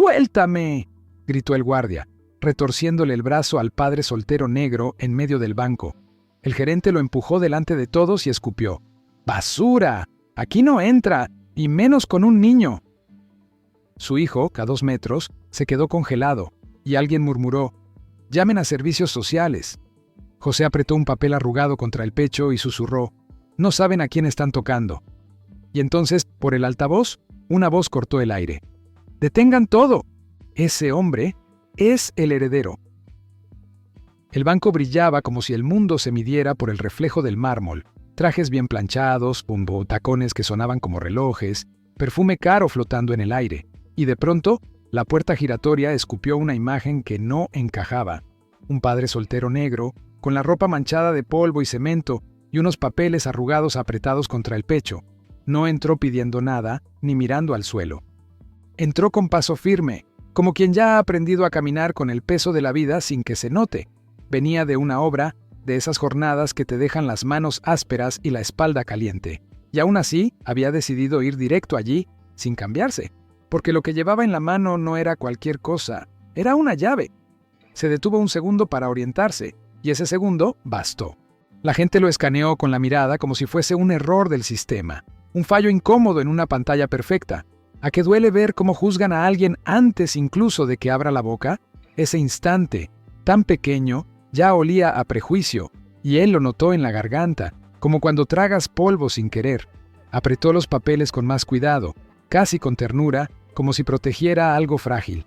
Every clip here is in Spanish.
¡Suéltame!, gritó el guardia, retorciéndole el brazo al padre soltero negro en medio del banco. El gerente lo empujó delante de todos y escupió: ¡Basura! Aquí no entra, y menos con un niño. Su hijo, a 2 metros, se quedó congelado, y alguien murmuró: ¡Llamen a servicios sociales! José apretó un papel arrugado contra el pecho y susurró: «No saben a quién están tocando». Y entonces, por el altavoz, una voz cortó el aire: «¡Detengan todo! Ese hombre es el heredero». El banco brillaba como si el mundo se midiera por el reflejo del mármol. Trajes bien planchados, tacones que sonaban como relojes, perfume caro flotando en el aire. Y de pronto, la puerta giratoria escupió una imagen que no encajaba. Un padre soltero negro, con la ropa manchada de polvo y cemento y unos papeles arrugados apretados contra el pecho. No entró pidiendo nada, ni mirando al suelo. Entró con paso firme, como quien ya ha aprendido a caminar con el peso de la vida sin que se note. Venía de una obra, de esas jornadas que te dejan las manos ásperas y la espalda caliente. Y aún así, había decidido ir directo allí, sin cambiarse, porque lo que llevaba en la mano no era cualquier cosa, era una llave. Se detuvo un segundo para orientarse, y ese segundo bastó. La gente lo escaneó con la mirada como si fuese un error del sistema, un fallo incómodo en una pantalla perfecta. ¿A qué duele ver cómo juzgan a alguien antes incluso de que abra la boca? Ese instante, tan pequeño, ya olía a prejuicio, y él lo notó en la garganta, como cuando tragas polvo sin querer. Apretó los papeles con más cuidado, casi con ternura, como si protegiera algo frágil.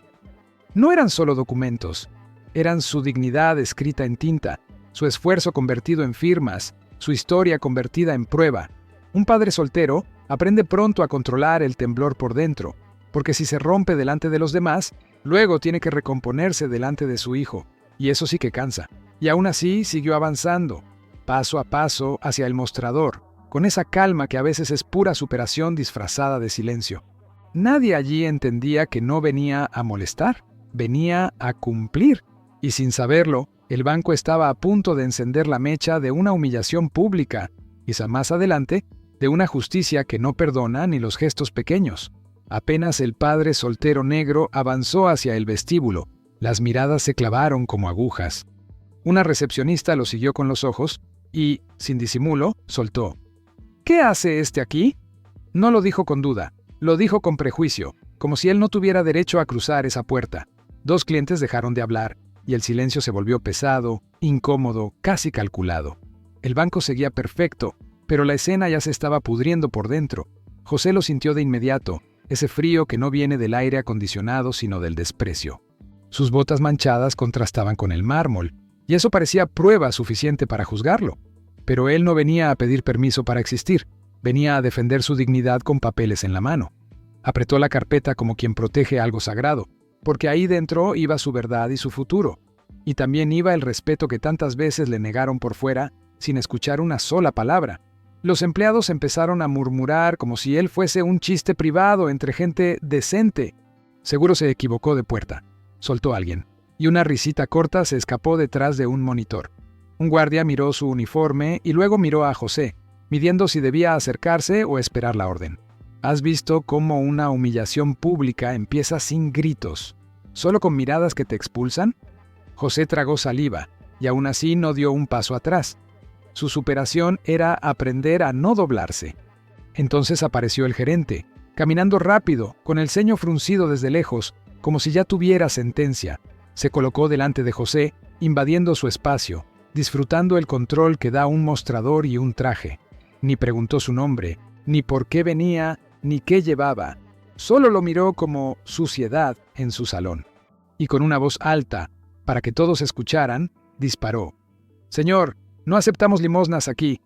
No eran solo documentos, eran su dignidad escrita en tinta, su esfuerzo convertido en firmas, su historia convertida en prueba. Un padre soltero aprende pronto a controlar el temblor por dentro, porque si se rompe delante de los demás, luego tiene que recomponerse delante de su hijo, y eso sí que cansa. Y aún así siguió avanzando, paso a paso hacia el mostrador, con esa calma que a veces es pura superación disfrazada de silencio. Nadie allí entendía que no venía a molestar, venía a cumplir. Y sin saberlo, el banco estaba a punto de encender la mecha de una humillación pública, quizá más adelante, de una justicia que no perdona ni los gestos pequeños. Apenas el padre soltero negro avanzó hacia el vestíbulo, las miradas se clavaron como agujas. Una recepcionista lo siguió con los ojos y, sin disimulo, soltó: «¿Qué hace este aquí?». No lo dijo con duda, lo dijo con prejuicio, como si él no tuviera derecho a cruzar esa puerta. 2 clientes dejaron de hablar, y el silencio se volvió pesado, incómodo, casi calculado. El banco seguía perfecto, pero la escena ya se estaba pudriendo por dentro. José lo sintió de inmediato, ese frío que no viene del aire acondicionado sino del desprecio. Sus botas manchadas contrastaban con el mármol, y eso parecía prueba suficiente para juzgarlo. Pero él no venía a pedir permiso para existir, venía a defender su dignidad con papeles en la mano. Apretó la carpeta como quien protege algo sagrado, porque ahí dentro iba su verdad y su futuro, y también iba el respeto que tantas veces le negaron por fuera sin escuchar una sola palabra. Los empleados empezaron a murmurar como si él fuese un chiste privado entre gente decente. Seguro se equivocó de puerta, soltó alguien, y una risita corta se escapó detrás de un monitor. Un guardia miró su uniforme y luego miró a José, midiendo si debía acercarse o esperar la orden. ¿Has visto cómo una humillación pública empieza sin gritos, solo con miradas que te expulsan? José tragó saliva, y aún así no dio un paso atrás. Su superación era aprender a no doblarse. Entonces apareció el gerente, caminando rápido, con el ceño fruncido desde lejos, como si ya tuviera sentencia. Se colocó delante de José, invadiendo su espacio, disfrutando el control que da un mostrador y un traje. Ni preguntó su nombre, ni por qué venía, ni qué llevaba. Solo lo miró como suciedad en su salón. Y con una voz alta, para que todos escucharan, disparó: «Señor, no aceptamos limosnas aquí».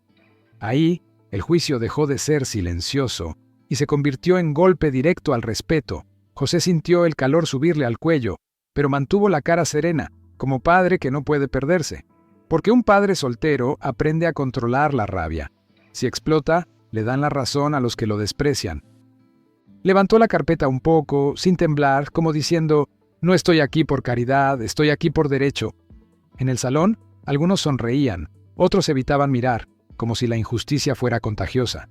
Ahí, el juicio dejó de ser silencioso y se convirtió en golpe directo al respeto. José sintió el calor subirle al cuello, pero mantuvo la cara serena, como padre que no puede perderse. Porque un padre soltero aprende a controlar la rabia. Si explota, le dan la razón a los que lo desprecian. Levantó la carpeta un poco, sin temblar, como diciendo: «No estoy aquí por caridad, estoy aquí por derecho». En el salón, algunos sonreían, otros evitaban mirar, como si la injusticia fuera contagiosa.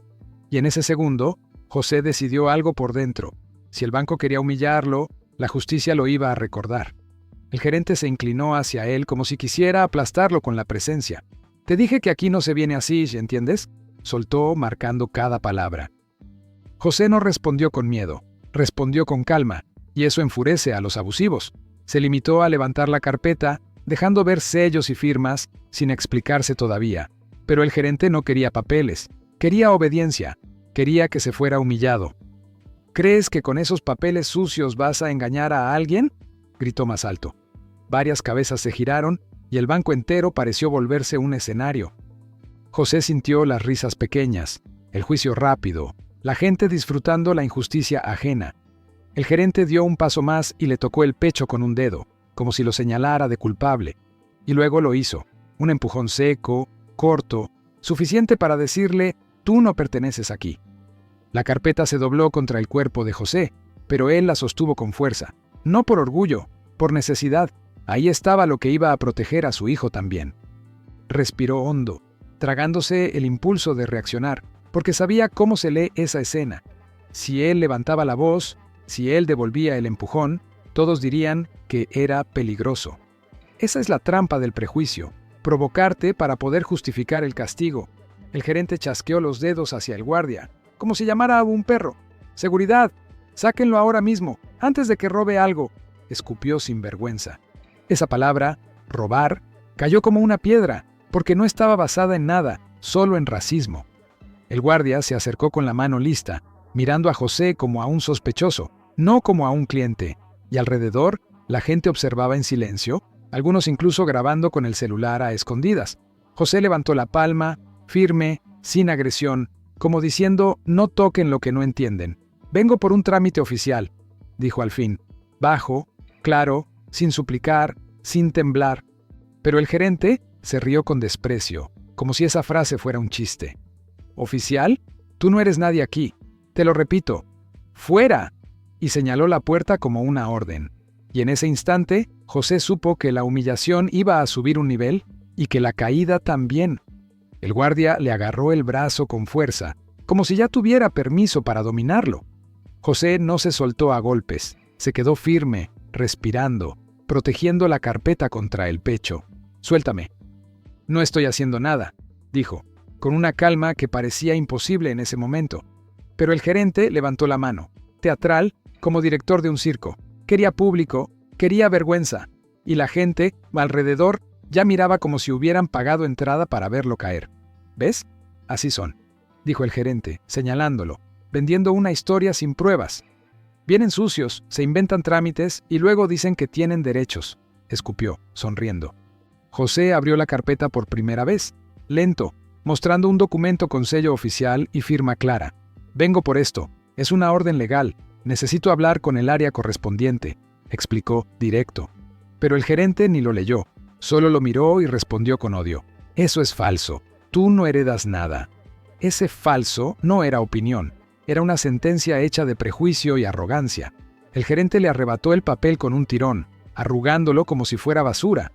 Y en ese segundo, José decidió algo por dentro. Si el banco quería humillarlo, La justicia lo iba a recordar. El gerente se inclinó hacia él como si quisiera aplastarlo con la presencia. «Te dije que aquí no se viene así, ¿entiendes?», soltó marcando cada palabra. José no respondió con miedo, respondió con calma, y eso enfurece a los abusivos. Se limitó a levantar la carpeta, dejando ver sellos y firmas, sin explicarse todavía. Pero el gerente no quería papeles, quería obediencia, quería que se fuera humillado. «¿Crees que con esos papeles sucios vas a engañar a alguien?», gritó más alto. Varias cabezas se giraron y el banco entero pareció volverse un escenario. José sintió las risas pequeñas, el juicio rápido, la gente disfrutando la injusticia ajena. El gerente dio un paso más y le tocó el pecho con un dedo, como si lo señalara de culpable. Y luego lo hizo, un empujón seco, corto, suficiente para decirle: «Tú no perteneces aquí». La carpeta se dobló contra el cuerpo de José, pero él la sostuvo con fuerza. No por orgullo, por necesidad. Ahí estaba lo que iba a proteger a su hijo también. Respiró hondo, tragándose el impulso de reaccionar, porque sabía cómo se lee esa escena. Si él levantaba la voz, si él devolvía el empujón, todos dirían que era peligroso. Esa es la trampa del prejuicio, provocarte para poder justificar el castigo. El gerente chasqueó los dedos hacia el guardia, como si llamara a un perro. «¡Seguridad! ¡Sáquenlo ahora mismo, antes de que robe algo!», escupió sin vergüenza. Esa palabra, robar, cayó como una piedra, porque no estaba basada en nada, solo en racismo. El guardia se acercó con la mano lista, mirando a José como a un sospechoso, no como a un cliente, y alrededor la gente observaba en silencio, algunos incluso grabando con el celular a escondidas. José levantó la palma, firme, sin agresión, como diciendo: «No toquen lo que no entienden. Vengo por un trámite oficial», dijo al fin, bajo, claro, sin suplicar, sin temblar. Pero el gerente se rió con desprecio, como si esa frase fuera un chiste. «¿Oficial? Tú no eres nadie aquí. Te lo repito. ¡Fuera!», y señaló la puerta como una orden. Y en ese instante, José supo que la humillación iba a subir un nivel y que la caída también. El guardia le agarró el brazo con fuerza, como si ya tuviera permiso para dominarlo. José no se soltó a golpes, se quedó firme, respirando, protegiendo la carpeta contra el pecho. «Suéltame». «No estoy haciendo nada», dijo, con una calma que parecía imposible en ese momento. Pero el gerente levantó la mano, teatral, como director de un circo. Quería público, quería vergüenza, y la gente, alrededor, ya miraba como si hubieran pagado entrada para verlo caer. «¿Ves? Así son», dijo el gerente, señalándolo, vendiendo una historia sin pruebas. «Vienen sucios, se inventan trámites y luego dicen que tienen derechos», escupió, sonriendo. José abrió la carpeta por primera vez, lento, mostrando un documento con sello oficial y firma clara. «Vengo por esto. Es una orden legal. Necesito hablar con el área correspondiente», explicó, directo. Pero el gerente ni lo leyó. Solo lo miró y respondió con odio. «Eso es falso. Tú no heredas nada». Ese falso no era opinión. Era una sentencia hecha de prejuicio y arrogancia. El gerente le arrebató el papel con un tirón, arrugándolo como si fuera basura.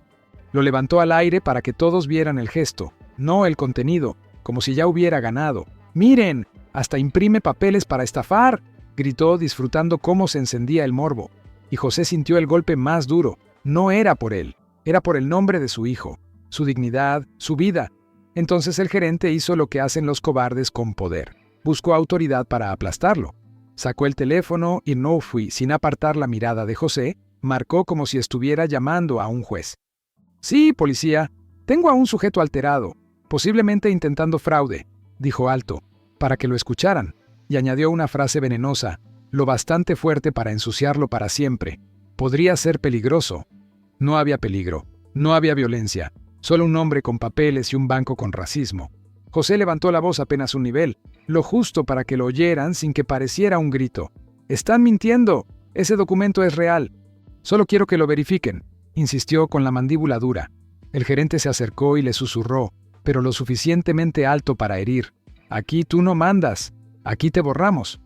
Lo levantó al aire para que todos vieran el gesto, no el contenido, como si ya hubiera ganado. «¡Miren! ¡Hasta imprime papeles para estafar!», gritó, disfrutando cómo se encendía el morbo. Y José sintió el golpe más duro. No era por él, era por el nombre de su hijo, su dignidad, su vida. Entonces el gerente hizo lo que hacen los cobardes con poder. Buscó autoridad para aplastarlo. Sacó el teléfono y sin apartar la mirada de José, marcó como si estuviera llamando a un juez. «Sí, policía, tengo a un sujeto alterado, posiblemente intentando fraude», dijo alto, para que lo escucharan, y añadió una frase venenosa, lo bastante fuerte para ensuciarlo para siempre. «Podría ser peligroso». No había peligro, no había violencia, solo un hombre con papeles y un banco con racismo. José levantó la voz apenas un nivel, lo justo para que lo oyeran sin que pareciera un grito. «¡Están mintiendo! Ese documento es real. Solo quiero que lo verifiquen», insistió con la mandíbula dura. El gerente se acercó y le susurró, pero lo suficientemente alto para herir. «Aquí tú no mandas. Aquí te borramos».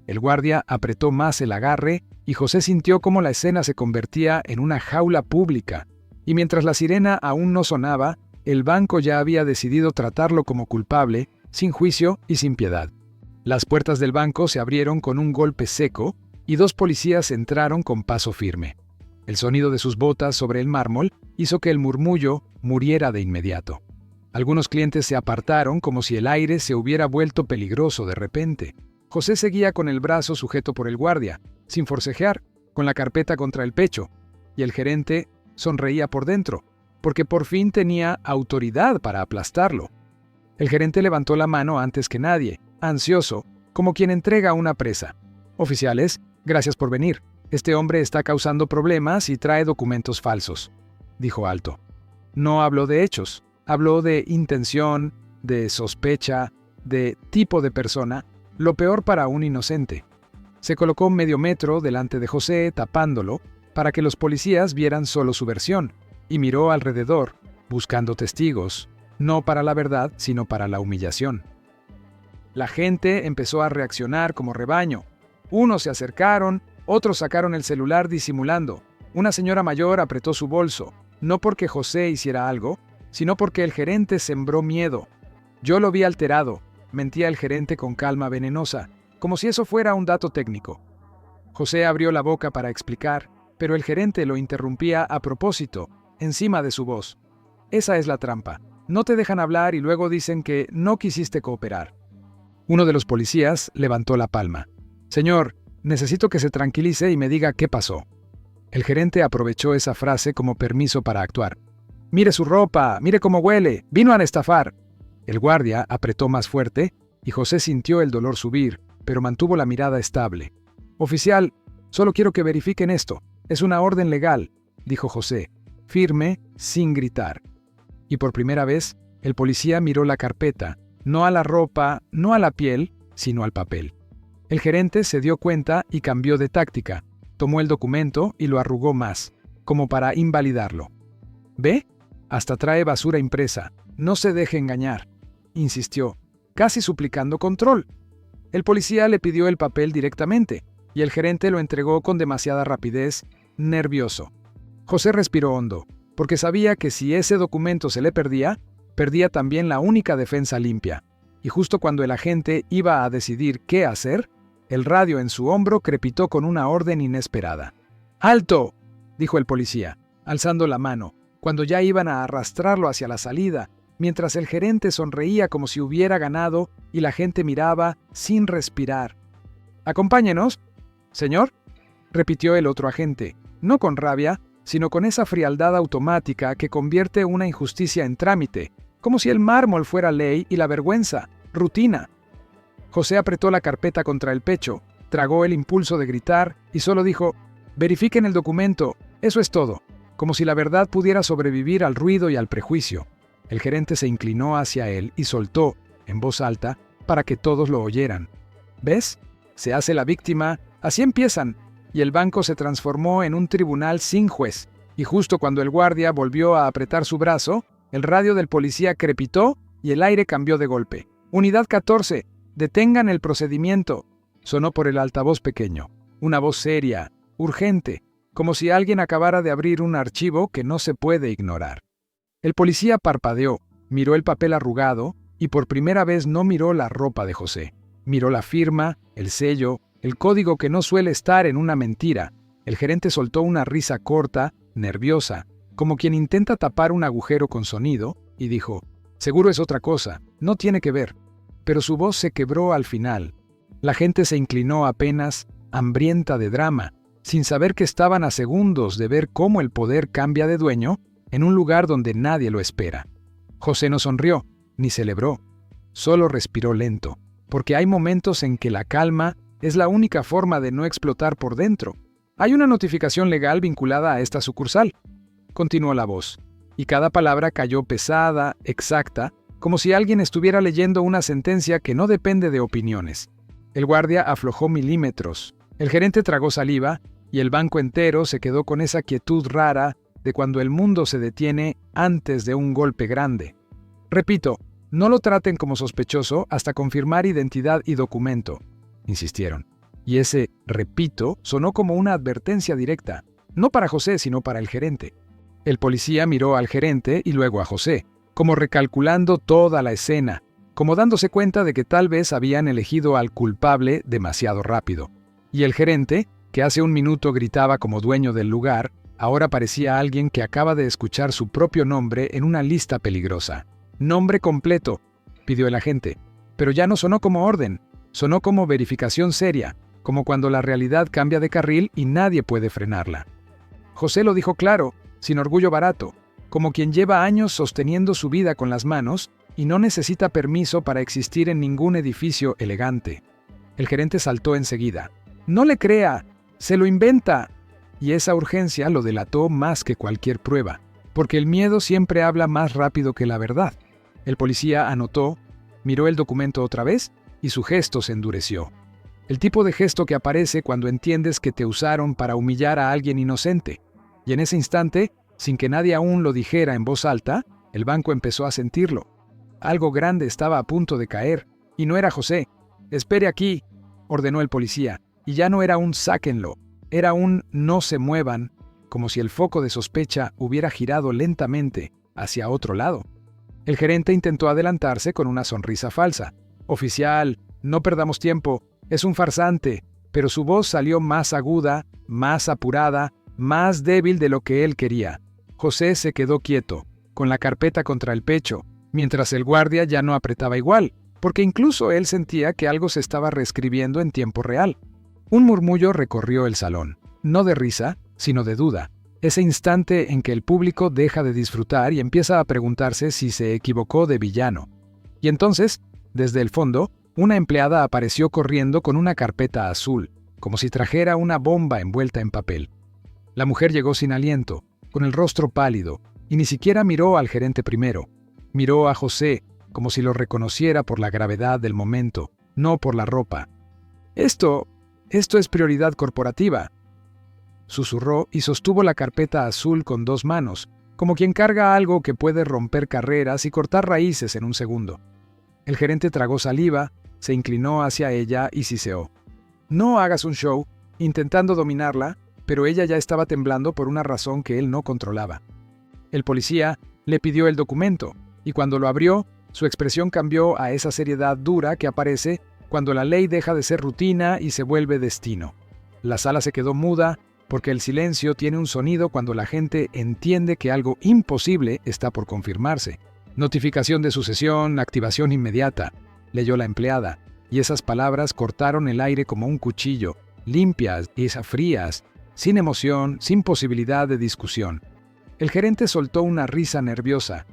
El guardia apretó más el agarre y José sintió cómo la escena se convertía en una jaula pública. Y mientras la sirena aún no sonaba, el banco ya había decidido tratarlo como culpable, sin juicio y sin piedad. Las puertas del banco se abrieron con un golpe seco, y 2 policías entraron con paso firme. El sonido de sus botas sobre el mármol hizo que el murmullo muriera de inmediato. Algunos clientes se apartaron como si el aire se hubiera vuelto peligroso de repente. José seguía con el brazo sujeto por el guardia, sin forcejear, con la carpeta contra el pecho, y el gerente sonreía por dentro, porque por fin tenía autoridad para aplastarlo. El gerente levantó la mano antes que nadie, ansioso, como quien entrega una presa. «Oficiales, gracias por venir. Este hombre está causando problemas y trae documentos falsos», dijo alto. No habló de hechos, habló de intención, de sospecha, de tipo de persona, lo peor para un inocente. Se colocó medio metro delante de José, tapándolo, para que los policías vieran solo su versión, y miró alrededor, buscando testigos, no para la verdad, sino para la humillación. La gente empezó a reaccionar como rebaño. Unos se acercaron, otros sacaron el celular disimulando. Una señora mayor apretó su bolso, no porque José hiciera algo, sino porque el gerente sembró miedo. «Yo lo vi alterado», mentía el gerente con calma venenosa, como si eso fuera un dato técnico. José abrió la boca para explicar, pero el gerente lo interrumpía a propósito, encima de su voz. «Esa es la trampa. No te dejan hablar y luego dicen que no quisiste cooperar». Uno de los policías levantó la palma. «Señor, necesito que se tranquilice y me diga qué pasó». El gerente aprovechó esa frase como permiso para actuar. «Mire su ropa, mire cómo huele, vino a estafar». El guardia apretó más fuerte y José sintió el dolor subir, pero mantuvo la mirada estable. «Oficial, solo quiero que verifiquen esto. Es una orden legal», dijo José, firme, sin gritar. Y por primera vez, el policía miró la carpeta, no a la ropa, no a la piel, sino al papel. El gerente se dio cuenta y cambió de táctica. Tomó el documento y lo arrugó más, como para invalidarlo. «¿Ve? Hasta trae basura impresa. No se deje engañar», insistió, casi suplicando control. El policía le pidió el papel directamente, y el gerente lo entregó con demasiada rapidez, nervioso. José respiró hondo, porque sabía que si ese documento se le perdía, perdía también la única defensa limpia. Y justo cuando el agente iba a decidir qué hacer, el radio en su hombro crepitó con una orden inesperada. «¡Alto!», dijo el policía, alzando la mano, cuando ya iban a arrastrarlo hacia la salida, mientras el gerente sonreía como si hubiera ganado y la gente miraba sin respirar. «Acompáñenos, señor», repitió el otro agente, no con rabia, sino con esa frialdad automática que convierte una injusticia en trámite, como si el mármol fuera ley y la vergüenza, rutina. José apretó la carpeta contra el pecho, tragó el impulso de gritar y solo dijo: «Verifiquen el documento, eso es todo», como si la verdad pudiera sobrevivir al ruido y al prejuicio. El gerente se inclinó hacia él y soltó, en voz alta, para que todos lo oyeran. «¿Ves? Se hace la víctima, así empiezan», y el banco se transformó en un tribunal sin juez, y justo cuando el guardia volvió a apretar su brazo, el radio del policía crepitó y el aire cambió de golpe. «Unidad 14, detengan el procedimiento», sonó por el altavoz pequeño, una voz seria, urgente, como si alguien acabara de abrir un archivo que no se puede ignorar. El policía parpadeó, miró el papel arrugado y por primera vez no miró la ropa de José. Miró la firma, el sello, el código que no suele estar en una mentira. El gerente soltó una risa corta, nerviosa, como quien intenta tapar un agujero con sonido, y dijo: «Seguro es otra cosa, no tiene que ver». Pero su voz se quebró al final. La gente se inclinó apenas, hambrienta de drama, sin saber que estaban a segundos de ver cómo el poder cambia de dueño en un lugar donde nadie lo espera. José no sonrió, ni celebró, solo respiró lento, porque hay momentos en que la calma es la única forma de no explotar por dentro. «Hay una notificación legal vinculada a esta sucursal», continuó la voz, y cada palabra cayó pesada, exacta, como si alguien estuviera leyendo una sentencia que no depende de opiniones. El guardia aflojó milímetros, el gerente tragó saliva, y el banco entero se quedó con esa quietud rara de cuando el mundo se detiene antes de un golpe grande. «Repito, no lo traten como sospechoso hasta confirmar identidad y documento», insistieron. Y ese «repito» sonó como una advertencia directa, no para José, sino para el gerente. El policía miró al gerente y luego a José, como recalculando toda la escena, como dándose cuenta de que tal vez habían elegido al culpable demasiado rápido. Y el gerente, que hace un minuto gritaba como dueño del lugar, ahora parecía alguien que acaba de escuchar su propio nombre en una lista peligrosa. «Nombre completo», pidió el agente, pero ya no sonó como orden, sonó como verificación seria, como cuando la realidad cambia de carril y nadie puede frenarla. José lo dijo claro, sin orgullo barato, como quien lleva años sosteniendo su vida con las manos y no necesita permiso para existir en ningún edificio elegante. El gerente saltó enseguida. «No le crea, se lo inventa». Y esa urgencia lo delató más que cualquier prueba, porque el miedo siempre habla más rápido que la verdad. El policía anotó, miró el documento otra vez y su gesto se endureció. El tipo de gesto que aparece cuando entiendes que te usaron para humillar a alguien inocente. Y en ese instante, sin que nadie aún lo dijera en voz alta, el banco empezó a sentirlo. Algo grande estaba a punto de caer, y no era José. «Espere aquí», ordenó el policía, y ya no era un «sáquenlo», era un «no se muevan», como si el foco de sospecha hubiera girado lentamente hacia otro lado. El gerente intentó adelantarse con una sonrisa falsa. «Oficial, no perdamos tiempo, es un farsante», pero su voz salió más aguda, más apurada, más débil de lo que él quería. José se quedó quieto, con la carpeta contra el pecho, mientras el guardia ya no apretaba igual, porque incluso él sentía que algo se estaba reescribiendo en tiempo real. Un murmullo recorrió el salón, no de risa, sino de duda, ese instante en que el público deja de disfrutar y empieza a preguntarse si se equivocó de villano. Y entonces, desde el fondo, una empleada apareció corriendo con una carpeta azul, como si trajera una bomba envuelta en papel. La mujer llegó sin aliento, con el rostro pálido, y ni siquiera miró al gerente primero. Miró a José, como si lo reconociera por la gravedad del momento, no por la ropa. Esto es prioridad corporativa», susurró y sostuvo la carpeta azul con dos manos, como quien carga algo que puede romper carreras y cortar raíces en un segundo. El gerente tragó saliva, se inclinó hacia ella y siseó. «No hagas un show, intentando dominarla», pero ella ya estaba temblando por una razón que él no controlaba. El policía le pidió el documento, y cuando lo abrió, su expresión cambió a esa seriedad dura que aparece cuando la ley deja de ser rutina y se vuelve destino. La sala se quedó muda, porque el silencio tiene un sonido cuando la gente entiende que algo imposible está por confirmarse. «Notificación de sucesión, activación inmediata», leyó la empleada, y esas palabras cortaron el aire como un cuchillo, limpias y frías, sin emoción, sin posibilidad de discusión. El gerente soltó una risa nerviosa,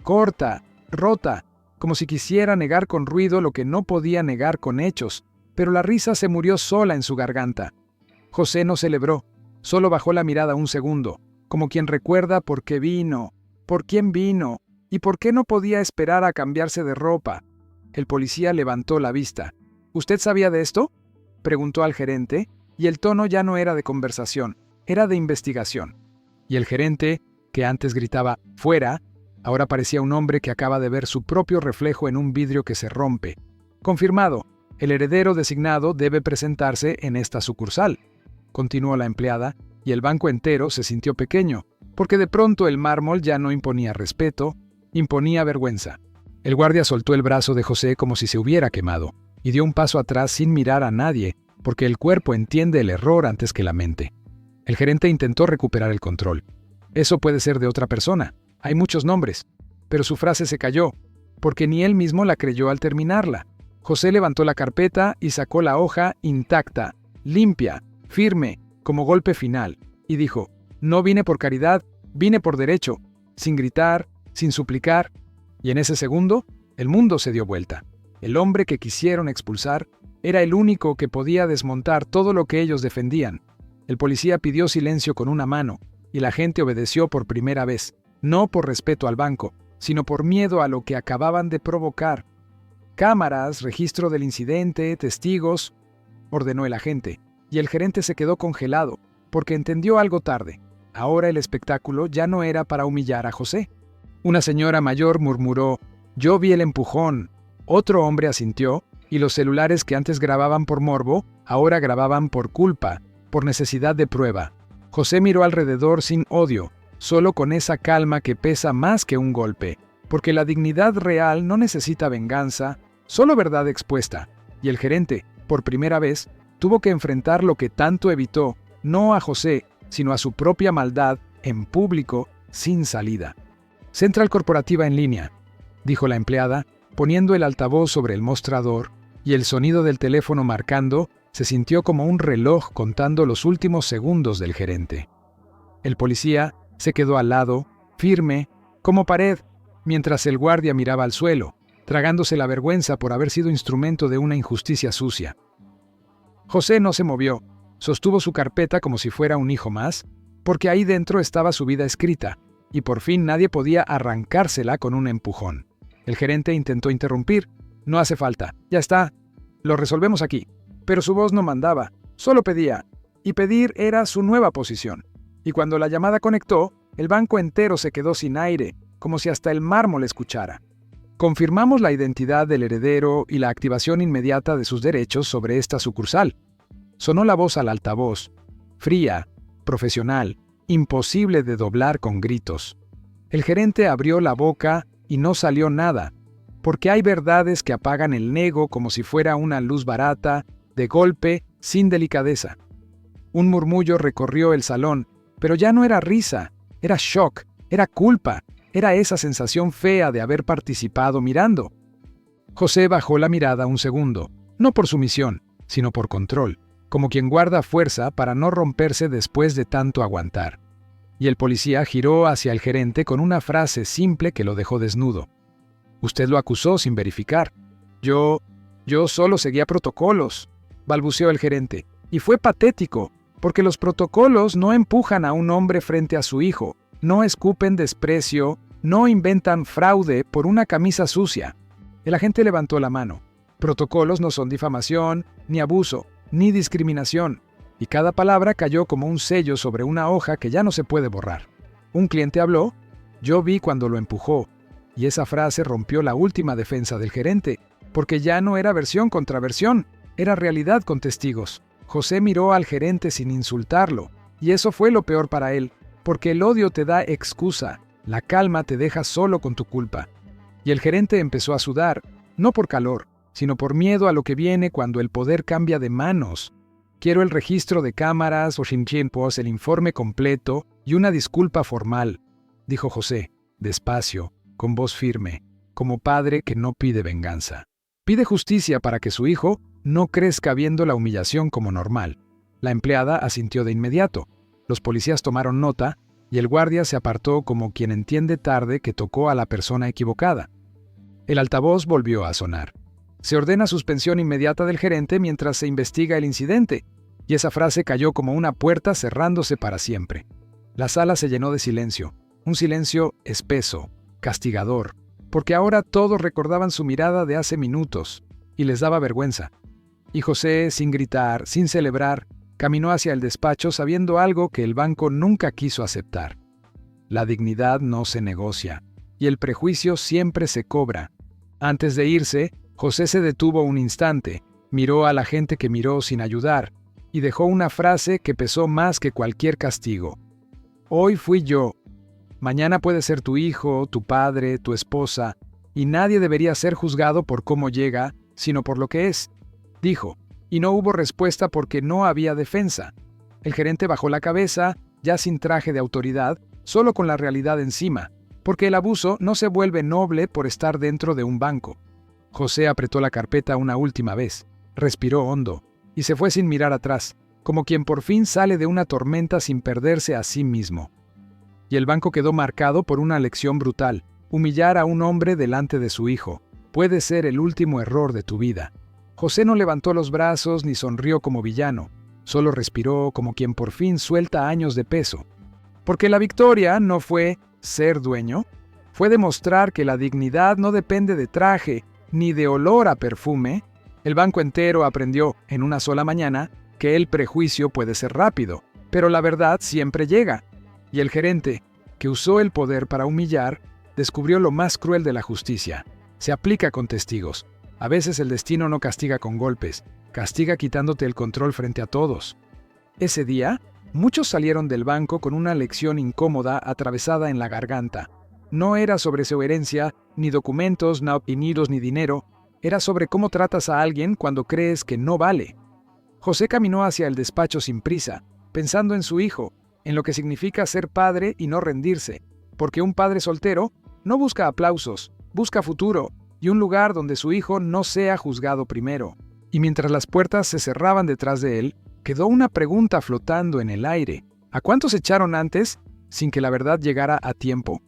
corta, rota, como si quisiera negar con ruido lo que no podía negar con hechos, pero la risa se murió sola en su garganta. José no celebró, solo bajó la mirada un segundo, como quien recuerda por qué vino, por quién vino y por qué no podía esperar a cambiarse de ropa. El policía levantó la vista. «¿Usted sabía de esto?», preguntó al gerente, y el tono ya no era de conversación, era de investigación. Y el gerente, que antes gritaba «fuera», ahora parecía un hombre que acaba de ver su propio reflejo en un vidrio que se rompe. «Confirmado, el heredero designado debe presentarse en esta sucursal», continuó la empleada, y el banco entero se sintió pequeño, porque de pronto el mármol ya no imponía respeto, imponía vergüenza. El guardia soltó el brazo de José como si se hubiera quemado, y dio un paso atrás sin mirar a nadie, porque el cuerpo entiende el error antes que la mente. El gerente intentó recuperar el control. «Eso puede ser de otra persona, hay muchos nombres», pero su frase se cayó, porque ni él mismo la creyó al terminarla. José levantó la carpeta y sacó la hoja intacta, limpia, firme, como golpe final, y dijo: «No vine por caridad, vine por derecho», sin gritar, sin suplicar, y en ese segundo, el mundo se dio vuelta. El hombre que quisieron expulsar era el único que podía desmontar todo lo que ellos defendían. El policía pidió silencio con una mano, y la gente obedeció por primera vez, no por respeto al banco, sino por miedo a lo que acababan de provocar. «Cámaras, registro del incidente, testigos», ordenó el agente, y el gerente se quedó congelado, porque entendió algo tarde. Ahora el espectáculo ya no era para humillar a José. Una señora mayor murmuró: «Yo vi el empujón». Otro hombre asintió, y los celulares que antes grababan por morbo, ahora grababan por culpa, por necesidad de prueba. José miró alrededor sin odio, solo con esa calma que pesa más que un golpe, porque la dignidad real no necesita venganza, solo verdad expuesta, y el gerente, por primera vez, tuvo que enfrentar lo que tanto evitó, no a José, sino a su propia maldad, en público, sin salida. «Central corporativa en línea», dijo la empleada, poniendo el altavoz sobre el mostrador, y el sonido del teléfono marcando se sintió como un reloj contando los últimos segundos del gerente. El policía se quedó al lado, firme, como pared, mientras el guardia miraba al suelo, tragándose la vergüenza por haber sido instrumento de una injusticia sucia. José no se movió, sostuvo su carpeta como si fuera un hijo más, porque ahí dentro estaba su vida escrita, y por fin nadie podía arrancársela con un empujón. El gerente intentó interrumpir. «No hace falta, ya está, lo resolvemos aquí». Pero su voz no mandaba, solo pedía, y pedir era su nueva posición. Y cuando la llamada conectó, el banco entero se quedó sin aire, como si hasta el mármol escuchara. «Confirmamos la identidad del heredero y la activación inmediata de sus derechos sobre esta sucursal». Sonó la voz al altavoz, fría, profesional, imposible de doblar con gritos. El gerente abrió la boca y no salió nada, porque hay verdades que apagan el ego como si fuera una luz barata, de golpe, sin delicadeza. Un murmullo recorrió el salón, pero ya no era risa, era shock, era culpa, era esa sensación fea de haber participado mirando. José bajó la mirada un segundo, no por sumisión, sino por control, como quien guarda fuerza para no romperse después de tanto aguantar. Y el policía giró hacia el gerente con una frase simple que lo dejó desnudo. «Usted lo acusó sin verificar». Yo solo seguía protocolos», balbuceó el gerente. «Y fue patético, porque los protocolos no empujan a un hombre frente a su hijo, no escupen desprecio, no inventan fraude por una camisa sucia». El agente levantó la mano. «Protocolos no son difamación, ni abuso, ni discriminación». Y cada palabra cayó como un sello sobre una hoja que ya no se puede borrar. «Un cliente habló, yo vi cuando lo empujó». Y esa frase rompió la última defensa del gerente, porque ya no era versión contra versión, era realidad con testigos. José miró al gerente sin insultarlo, y eso fue lo peor para él, porque el odio te da excusa, la calma te deja solo con tu culpa. Y el gerente empezó a sudar, no por calor, sino por miedo a lo que viene cuando el poder cambia de manos. «Quiero el registro de cámaras, o tiempos, el informe completo y una disculpa formal», dijo José, despacio, con voz firme, como padre que no pide venganza. Pide justicia para que su hijo no crezca viendo la humillación como normal. La empleada asintió de inmediato. Los policías tomaron nota y el guardia se apartó como quien entiende tarde que tocó a la persona equivocada. El altavoz volvió a sonar. «Se ordena suspensión inmediata del gerente mientras se investiga el incidente», y esa frase cayó como una puerta cerrándose para siempre. La sala se llenó de silencio, un silencio espeso, castigador, porque ahora todos recordaban su mirada de hace minutos, y les daba vergüenza. Y José, sin gritar, sin celebrar, caminó hacia el despacho sabiendo algo que el banco nunca quiso aceptar. La dignidad no se negocia, y el prejuicio siempre se cobra. Antes de irse, José se detuvo un instante, miró a la gente que miró sin ayudar, y dejó una frase que pesó más que cualquier castigo. «Hoy fui yo. Mañana puede ser tu hijo, tu padre, tu esposa, y nadie debería ser juzgado por cómo llega, sino por lo que es», dijo, y no hubo respuesta porque no había defensa. El gerente bajó la cabeza, ya sin traje de autoridad, solo con la realidad encima, porque el abuso no se vuelve noble por estar dentro de un banco. José apretó la carpeta una última vez, respiró hondo, y se fue sin mirar atrás, como quien por fin sale de una tormenta sin perderse a sí mismo. Y el banco quedó marcado por una lección brutal. Humillar a un hombre delante de su hijo puede ser el último error de tu vida. José no levantó los brazos ni sonrió como villano, solo respiró como quien por fin suelta años de peso. Porque la victoria no fue ser dueño, fue demostrar que la dignidad no depende de traje ni de olor a perfume. El banco entero aprendió en una sola mañana que el prejuicio puede ser rápido, pero la verdad siempre llega. Y el gerente, que usó el poder para humillar, descubrió lo más cruel de la justicia. Se aplica con testigos. A veces el destino no castiga con golpes, castiga quitándote el control frente a todos. Ese día, muchos salieron del banco con una lección incómoda atravesada en la garganta. No era sobre su herencia, ni documentos, ni dinero, era sobre cómo tratas a alguien cuando crees que no vale. José caminó hacia el despacho sin prisa, pensando en su hijo, en lo que significa ser padre y no rendirse, porque un padre soltero no busca aplausos, busca futuro y un lugar donde su hijo no sea juzgado primero. Y mientras las puertas se cerraban detrás de él, quedó una pregunta flotando en el aire. ¿A cuántos echaron antes sin que la verdad llegara a tiempo?